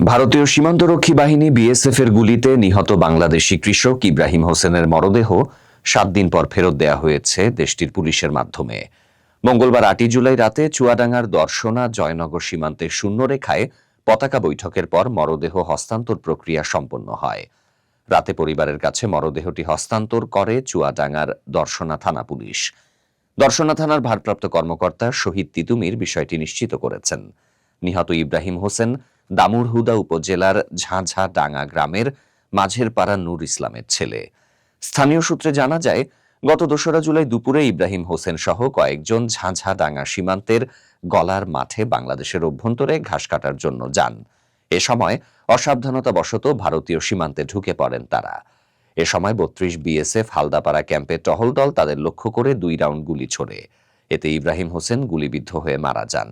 ভারতীয় সীমান্তরক্ষী বাহিনী বিএসএফ এর গুলিতে নিহত বাংলাদেশি কৃষক ইব্রাহিম হোসেনের মরদেহ 7 দিন পর ফেরত দেয়া হয়েছে দেশটির পুলিশের মাধ্যমে। মঙ্গলবার 8 জুলাই রাতে চুয়াডাঙ্গার দর্শনা জয়নগর সীমান্তের শূন্যরেখায় পতাকা বৈঠকের পর মরদেহ হস্তান্তর প্রক্রিয়া সম্পন্ন হয়। রাতে পরিবারের কাছে মরদেহটি হস্তান্তর করে চুয়াডাঙ্গার দর্শনা থানা পুলিশ। দর্শনা থানার ভারপ্রাপ্ত কর্মকর্তা শহীদ তিতুমির বিষয়টি নিশ্চিত করেছেন। নিহত ইব্রাহিম হোসেন দামুড়হুদা উপজেলার ঝাঁঝাডাঙ্গা গ্রামের মাঝের পাড়া নূর ইসলামের ছেলে। স্থানীয় সূত্রে জানা যায়, গত 2রা জুলাই দুপুরে ইব্রাহিম হোসেন সহ কয়েকজন ঝাঁঝাডাঙ্গা সীমান্তের গলার মাঠে বাংলাদেশের অভ্যন্তরে ঘাস কাটার জন্য যান। এ সময় অসাবধানতাবশত ভারতীয় সীমান্তে ঢুকে পড়েন তারা। এ সময় 32 বিএসএফ হালদাপাড়া ক্যাম্পের টহল দল তাদের লক্ষ্য করে 2 রাউন্ড গুলি ছোড়ে। এতে ইব্রাহিম হোসেন গুলিবিদ্ধ হয়ে মারা যান।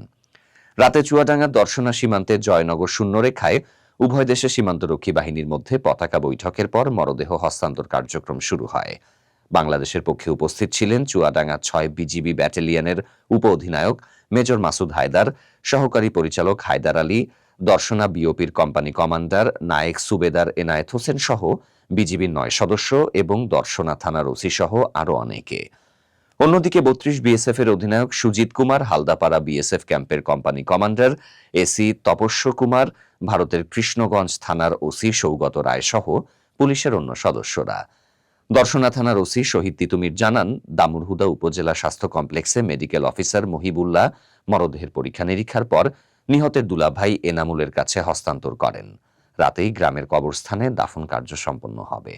রাতে চুয়াডাঙ্গার দর্শনা সীমান্তে জয়নগর শূন্যরেখায় উভয় দেশের সীমান্তরক্ষী বাহিনীর মধ্যে পতাকা বৈঠকের পর মরদেহ হস্তান্তর কার্যক্রম শুরু হয়। বাংলাদেশের পক্ষে উপস্থিত ছিলেন চুয়াডাঙ্গা 6 বিজিবি ব্যাটালিয়নের উপ অধিনায়ক মেজর মাসুদ হায়দার, সহকারী পরিচালক হায়দার আলী, দর্শনা বিওপির কোম্পানি কমান্ডার নায়েক সুবেদার এনায়েত হোসেন সহ বিজিবির 9 সদস্য এবং দর্শনা থানার ওসি সহ আরও অনেকে। অন্যদিকে 32 বিএসএফ এর অধিনায়ক সুজিত কুমার, হালদাপাড়া বিএসএফ ক্যাম্পের কোম্পানি কমান্ডার এসি তপস্য কুমার, ভারতের কৃষ্ণগঞ্জ থানার ওসি সৌগত রায় সহ পুলিশের অন্য সদস্যরা। দর্শনা থানার ওসি শহীদ তিতুমির জানান, দামুড়হুদা উপজেলা স্বাস্থ্য কমপ্লেক্সে মেডিকেল অফিসার মহিবুল্লাহ মরদেহের পরীক্ষা নিরীক্ষার পর নিহতের দুলাভাই এনামুলের কাছে হস্তান্তর করেন। রাতেই গ্রামের কবরস্থানে দাফন কার্য সম্পন্ন হবে।